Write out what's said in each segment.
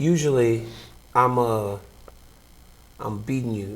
usually I'm beating you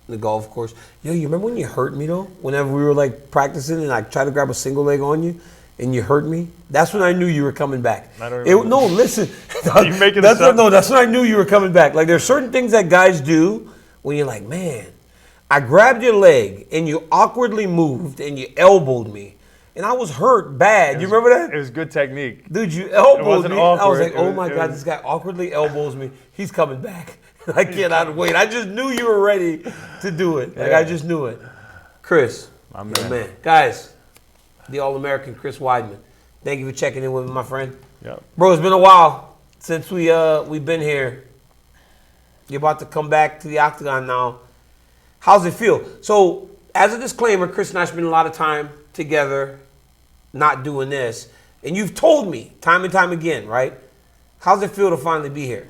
in the golf course. Yo, you remember when you hurt me though? Whenever we were like practicing and I tried to grab a single leg on you and you hurt me? That's when I knew you were coming back. I don't remember. No, listen. You making this up? No, that's when I knew you were coming back. Like there's certain things that guys do when you're like, man, I grabbed your leg and you awkwardly moved and you elbowed me. And I was hurt bad. You remember that? It was good technique. Dude, you elbowed me. Awkward. I was like, oh my God, this guy awkwardly elbows me. He's coming back. I cannot wait. I just knew you were ready to do it. Like, I just knew it. Chris. My man. Guys, the All-American Chris Weidman. Thank you for checking in with me, my friend. Yep. Bro, it's been a while since we've been here. You're about to come back to the octagon now. How's it feel? So, as a disclaimer, Chris and I spend a lot of time together not doing this. And you've told me time and time again, right? How's it feel to finally be here?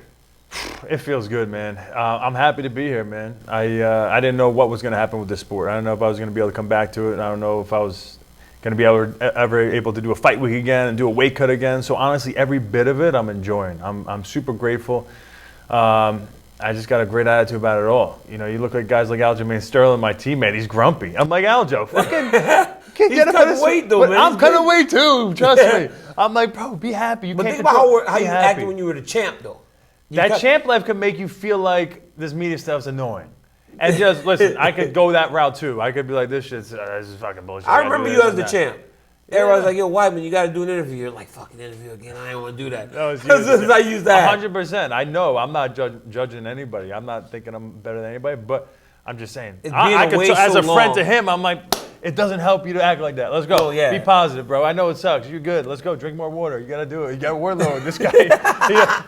It feels good, man. I'm happy to be here, man. I didn't know what was going to happen with this sport. I don't know if I was going to be able to come back to it. I don't know if I was going to be ever able to do a fight week again and do a weight cut again. So honestly, every bit of it I'm enjoying. I'm super grateful. I just got a great attitude about it all. You know, you look at guys like Aljamain Sterling, my teammate. He's grumpy. I'm like, Aljo, fucking can't get up this weight though, man. I'm cutting weight too. Trust me. I'm like, bro, be happy. But think about how you acted when you were the champ, though. That champ life can make you feel like this media stuff's annoying. And just listen, I could go that route too. I could be like, this is fucking bullshit. I remember you as the champ. Everybody's like, yo, Weidman, you got to do an interview. You're like, fucking interview again. I ain't want to do that. No, I use that. 100%. I know. I'm not judging anybody. I'm not thinking I'm better than anybody. But I'm just saying. As a friend to him, I'm like, it doesn't help you to act like that. Let's go. Oh, yeah. Be positive, bro. I know it sucks. You're good. Let's go. Drink more water. You got to do it. You got a warlord. This guy,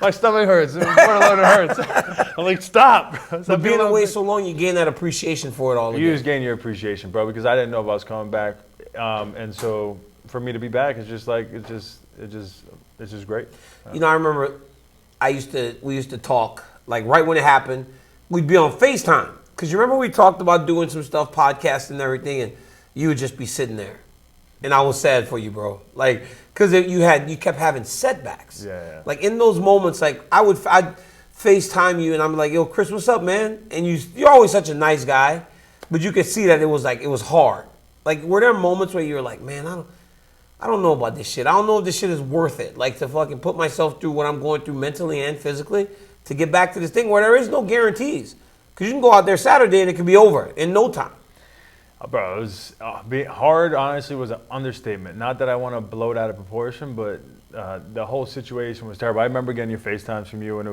my stomach hurts. Waterload hurts. I'm like, stop. But being away so long, you gain that appreciation for it all again. You just gain your appreciation, bro, because I didn't know if I was coming back. And so for me to be back, it's just like, it's just great. You know, I remember we used to talk, like right when it happened, we'd be on FaceTime. Because you remember we talked about doing some stuff, podcasting and everything, and you would just be sitting there. And I was sad for you, bro. Like, because you kept having setbacks. Yeah. Like in those moments, like I'd FaceTime you and I'm like, yo, Chris, what's up, man? And you're always such a nice guy, but you could see that it was hard. Like, were there moments where you were like, man, I don't know about this shit. I don't know if this shit is worth it. Like, to fucking put myself through what I'm going through mentally and physically to get back to this thing where there is no guarantees. Because you can go out there Saturday and it can be over in no time. Bro, it was hard, honestly, was an understatement. Not that I want to blow it out of proportion, but the whole situation was terrible. I remember getting your FaceTimes from you, and it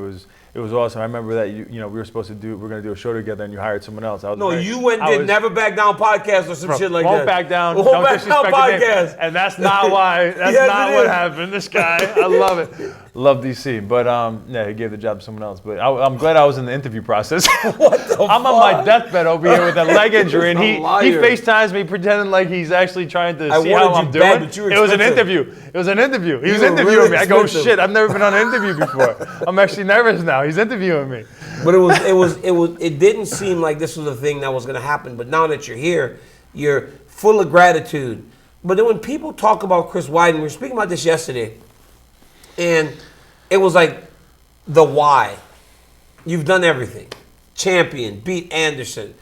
was awesome. I remember that we were going to do a show together, and you hired someone else. You went and did Never Back Down podcast or some shit like that. Won't back down. Won't back down podcast. And that's not why. That's not what happened. This guy, I love it. Love DC, but he gave the job to someone else. But I'm glad I was in the interview process. What the I'm on my deathbed over here with a leg injury, and he FaceTimes me pretending like he's actually trying to see how I'm doing. It was an interview. He was interviewing me. I go, shit, I've never been on an interview before. I'm actually nervous now. He's interviewing me. But it didn't seem like this was a thing that was going to happen. But now that you're here, you're full of gratitude. But then when people talk about Chris Weidman, we were speaking about this yesterday, and it was like the why. You've done everything. Champion, beat Anderson,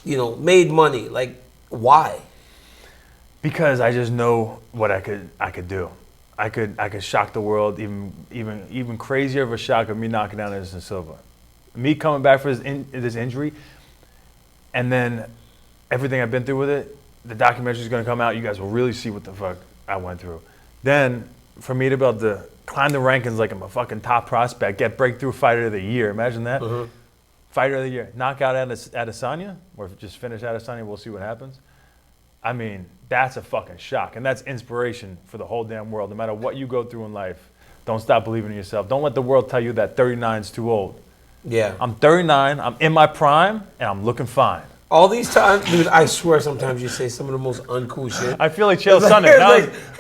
made money. Like, why? Because I just know what I could do. I could shock the world, even crazier of a shock of me knocking down Anderson Silva. Me coming back for this injury, and then everything I've been through with it, the documentary is going to come out. You guys will really see what the fuck I went through. Then, for me to be able to climb the rankings like I'm a fucking top prospect, get breakthrough fighter of the year. Imagine that. Mm-hmm. Fighter of the year. Knock out Adesanya, or just finish Adesanya, we'll see what happens. I mean, that's a fucking shock. And that's inspiration for the whole damn world. No matter what you go through in life, don't stop believing in yourself. Don't let the world tell you that 39 is too old. Yeah. I'm 39, I'm in my prime, and I'm looking fine. All these times, dude, I swear sometimes you say some of the most uncool shit. I feel like Chael Sonnen.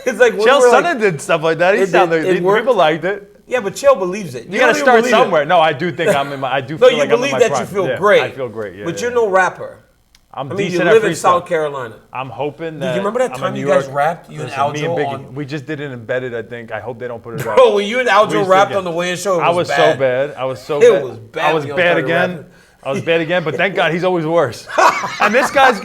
Chael Sonnen did stuff like that. People liked it. Yeah, but Chael believes it. You got to start somewhere. No, I do think I'm in my. I do. No, feel you like believe I'm in my that prime. you feel great. I feel great. Yeah, but you're no rapper. I'm I mean, decent you at live in freestyle. South Carolina. I'm hoping that. Did you remember that I'm in time New you guys York. rapped? You and Listen, me and Aljo Biggie. on. We just did it embedded, I think. I hope they don't put it up. Bro, when you and We Aljo used to rapped get- on the weigh-in show, I was bad. so bad. I was so It bad. was bad I was when y'all bad started again. rapping. I was bad again, but thank God he's always worse. And this guy's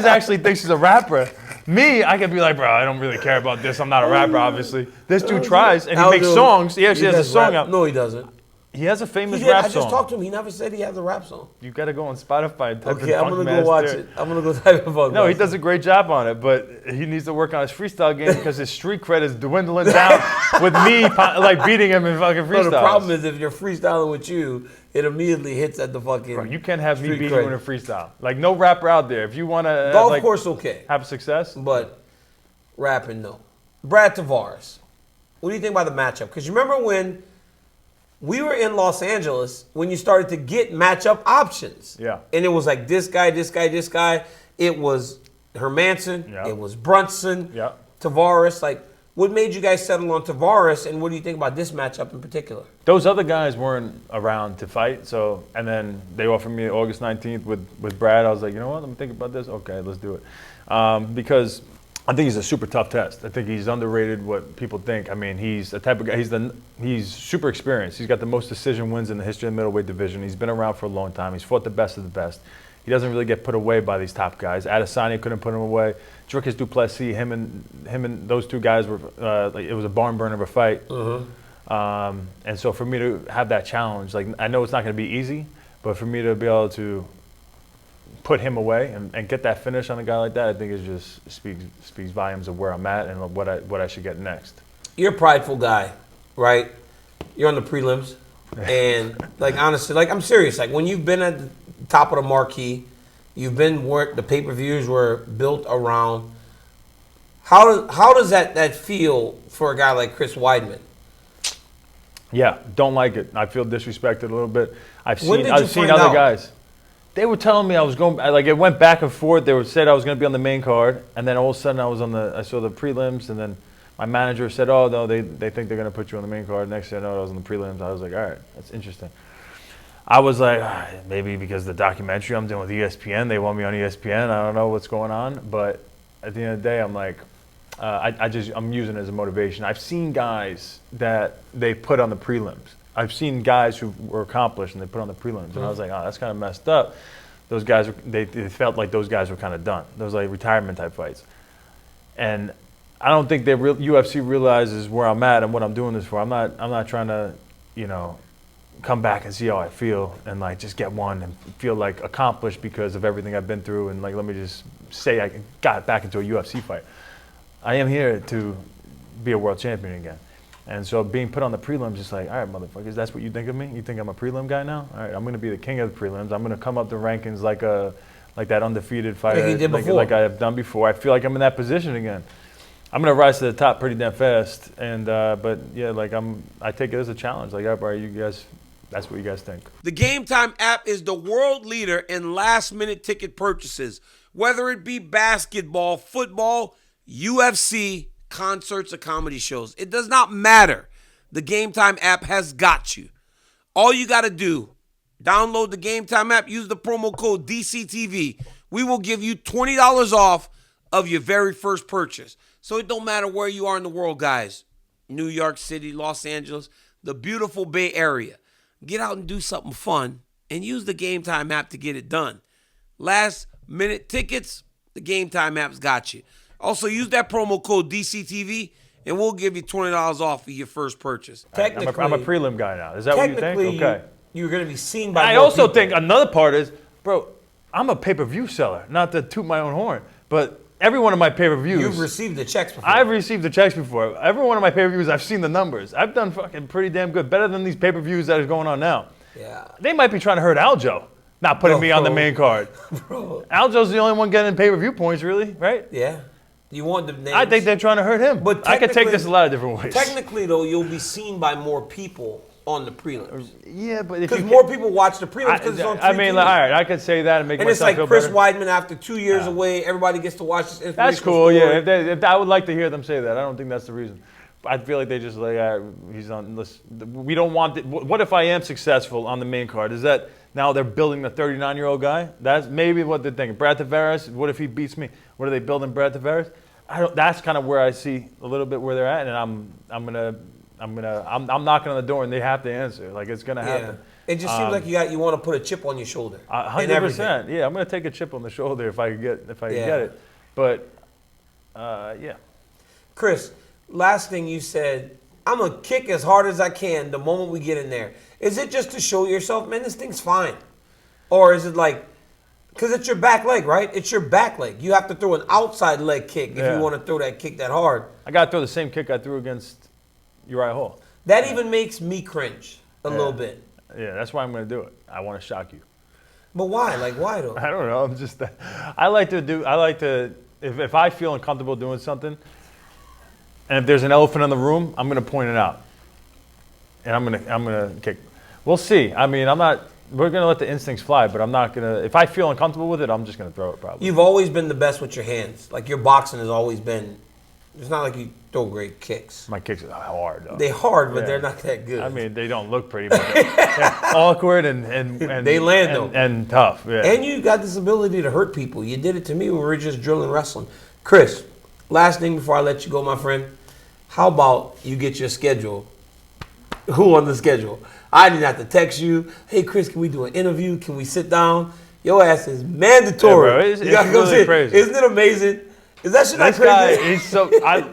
actually thinks he's a rapper. Me, I could be like, bro, I don't really care about this. I'm not a rapper, obviously. This dude tries, and he makes songs. He actually has a song out. No, he doesn't. He has a famous He did. rap I just song. talked to him. He never said he has a rap song. You got to go on Spotify and type Okay, in I'm going to Funkmaster. go watch it. I'm going to go type in Funkmaster. No, he does a great job on it, but he needs to work on his freestyle game because his street cred is dwindling down with me like beating him in fucking freestyles. No, the problem is if you're freestyling with you, it immediately hits at the fucking. Bro, you can't have me street beating cred. you in a freestyle. Like no rapper out there. If you want to Golf course, okay, have success, but rapping, no. Brad Tavares, what do you think about the matchup? Because you remember when we were in Los Angeles when you started to get matchup options. Yeah. And it was like this guy, this guy, this guy. It was Hermanson. Yeah. It was Brunson. Yeah. Tavares. Like, what made you guys settle on Tavares, and what do you think about this matchup in particular? those other guys weren't around to fight. So, and then they offered me August 19th with Brad. I was like, you know what? Let me think about this. Okay, let's do it. Because I think he's a super tough test. I think he's underrated what people think. I mean, he's the type of guy, he's super experienced. He's got the most decision wins in the history of the middleweight division. He's been around for a long time. He's fought the best of the best. He doesn't really get put away by these top guys. Adesanya couldn't put him away. Dricus Duplessis, him and those two guys were, like, it was a barn burner of a fight. And so for me to have that challenge, like, I know it's not going to be easy, but for me to be able to put him away and get that finish on a guy like that, I think it just speaks volumes of where I'm at and what I should get next. You're a prideful guy, right? You're on the prelims, and like honestly, like I'm serious. Like when you've been at the top of the marquee, you've been where the pay-per-views were built around. How does that feel for a guy like Chris Weidman? Yeah, don't like it. I feel disrespected a little bit. I've When did you seen find other out? guys. They were telling me I was going, like it went back and forth. They said I was going to be on the main card, and then all of a sudden I saw the prelims, and then my manager said, oh, no, they think they're going to put you on the main card. Next thing I know, I was on the prelims. I was like, all right, that's interesting. I was like, maybe because the documentary I'm doing with ESPN, they want me on ESPN. I don't know what's going on, but at the end of the day, I'm like, I'm using it as a motivation. I've seen guys that they put on the prelims. I've seen guys who were accomplished and they put on the prelims, and I was like, oh, that's kind of messed up. Those guys, they felt like those guys were kind of done. Those like retirement type fights, and I don't think UFC realizes where I'm at and what I'm doing this for. I'm not trying to, come back and see how I feel and like just get one and feel like accomplished because of everything I've been through and like let me just say I got back into a UFC fight. I am here to be a world champion again. And so being put on the prelims, just like, all right, motherfuckers, that's what you think of me? You think I'm a prelim guy now? All right, I'm going to be the king of the prelims. I'm going to come up the rankings like that undefeated fighter, Like he did before. like I have done before. I feel like I'm in that position again. I'm going to rise to the top pretty damn fast. And but yeah, like I take it as a challenge. Like, all right, you guys, that's what you guys think. The Game Time app is the world leader in last-minute ticket purchases, whether it be basketball, football, UFC, concerts, or comedy shows. It does not matter. The Game Time app has got you. All you got to do, download the Game Time app, use the promo code DCTV. We will give you $20 off of your very first purchase. So it don't matter where you are in the world, guys. New York City, Los Angeles, the beautiful Bay Area. Get out and do something fun and use the Game Time app to get it done. Last minute tickets, the Game Time app's got you. Also, use that promo code DCTV, and we'll give you $20 off of your first purchase. I'm a prelim guy now. Is that what you think? Okay. You're going to be seen by I more also people. think another part is, bro, I'm a pay-per-view seller. Not to toot my own horn, but every one of my pay-per-views. You've received the checks before. I've received the checks before. Every one of my pay-per-views, I've seen the numbers. I've done fucking pretty damn good. Better than these pay-per-views that are going on now. Yeah. They might be trying to hurt Aljo, not putting me on the main card. Bro. Aljo's the only one getting pay-per-view points, really, right? Yeah. You want the names. I think they're trying to hurt him. But I could take this a lot of different ways. Technically, though, you'll be seen by more people on the prelims. Yeah, but if Because you more people watch the prelims because it's on I mean, TV. like, all right, I could say that and make And it's myself like feel Chris better. Weidman after 2 years away. Everybody gets to watch this inspirational That's cool, story. yeah. If I would like to hear them say that. I don't think that's the reason. I feel like they just like, he's on this. We don't want. What if I am successful on the main card? Is that now they're building the 39-year-old guy? That's maybe what they're thinking. Brad Tavares. What if he beats me? What are they building, Brad Tavares? That's kind of where I see a little bit where they're at, and I'm knocking on the door, and they have to answer. Like it's gonna happen. It just seems like you want to put a chip on your shoulder. 100%. Yeah, I'm gonna take a chip on the shoulder if I can get it. But yeah. Chris, last thing you said, I'm gonna kick as hard as I can the moment we get in there. Is it just to show yourself, man, this thing's fine, or is it like? Because it's your back leg, right? It's your back leg. You have to throw an outside leg kick if you want to throw that kick that hard. I got to throw the same kick I threw against Uriah Hall. That even makes me cringe a little bit. Yeah, that's why I'm going to do it. I want to shock you. But why? Like, why though? I don't know. I'm just. I like to. If I feel uncomfortable doing something, and if there's an elephant in the room, I'm going to point it out, and I'm going to kick. We'll see. I mean, I'm not. We're going to let the instincts fly, but I'm not going to. If I feel uncomfortable with it, I'm just going to throw it probably. You've always been the best with your hands. Like your boxing has always been. It's not like you throw great kicks. My kicks are hard, though. They're hard, but they're not that good. I mean, they don't look pretty, but they're awkward and they land though. And tough. Yeah. And you got this ability to hurt people. You did it to me when we were just drilling wrestling. Chris, last thing before I let you go, my friend. How about you get your schedule? Who on the schedule? I didn't have to text you. Hey, Chris, can we do an interview? Can we sit down? Your ass is mandatory. Yeah, bro, it's really crazy. Isn't it amazing? Is that shit not this crazy? Guy, he's so.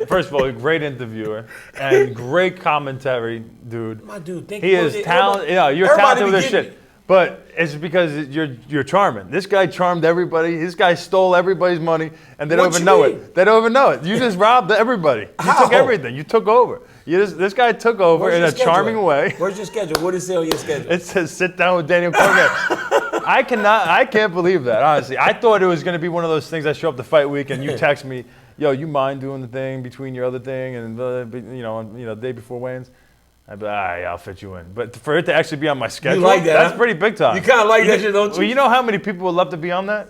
First of all, a great interviewer and great commentary, dude. My dude, thank you. He is talented. Yeah, you're talented with this shit. But it's because you're charming. This guy charmed everybody. This guy stole everybody's money, and they don't even know it. They don't even know it. You just robbed everybody. You took everything. You took over. This guy took over in a charming way. Where's your schedule? What does it say on your schedule? It says sit down with Daniel Cormier. I can't believe that, honestly. I thought it was going to be one of those things I show up to fight week and you text me, yo, you mind doing the thing between your other thing and the day before weigh-ins? I'd be like, all right, I'll fit you in. But for it to actually be on my schedule, you like that, that's pretty big time. You kind of like that shit, don't you? Well, you know how many people would love to be on that?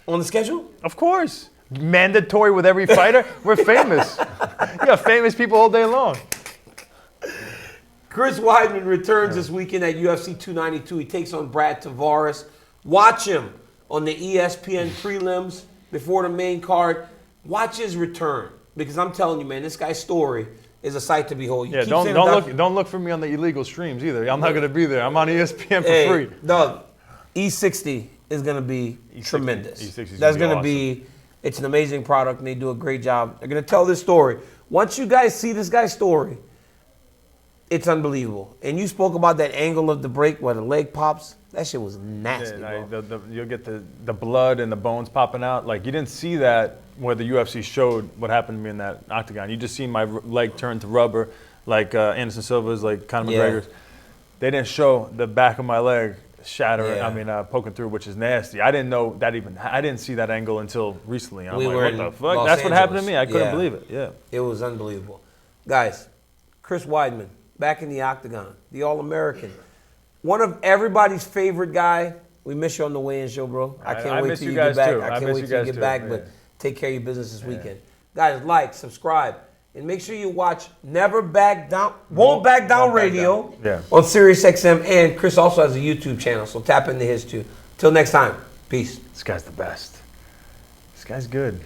On the schedule? Of course. Mandatory with every fighter. We're famous. You got famous people all day long. Chris Weidman returns this weekend at UFC 292. He takes on Brad Tavares. Watch him on the ESPN prelims before the main card. Watch his return because I'm telling you, man, this guy's story is a sight to behold. Yeah, don't look for me on the illegal streams either. I'm not going to be there. I'm on ESPN for free. Doug, E60 is going to be tremendous. E60 That's going to be. It's an amazing product, and they do a great job. They're going to tell this story. Once you guys see this guy's story, it's unbelievable. And you spoke about that angle of the break where the leg pops. That shit was nasty, bro. You'll get the blood and the bones popping out. Like, you didn't see that where the UFC showed what happened to me in that octagon. You just seen my leg turn to rubber, like Anderson Silva's, like Conor McGregor's. They didn't show the back of my leg shattering, poking through, which is nasty. I didn't know that I didn't see that angle until recently. I'm like, what the fuck? That's what happened to me. I couldn't believe it. Yeah. It was unbelievable. Guys, Chris Weidman, back in the octagon, the All-American. One of everybody's favorite guy. We miss you on the weigh-in show, bro. I can't wait till you get back. I can't wait till you get back, but take care of your business this weekend. Guys, like, subscribe, and make sure you watch Never Back Down, Won't Back Down Radio on Sirius XM, and Chris also has a YouTube channel, so tap into his too. Till next time, peace. This guy's the best. This guy's good.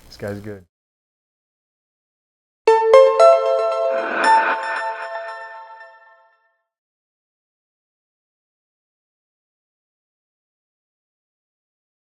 This guy's good.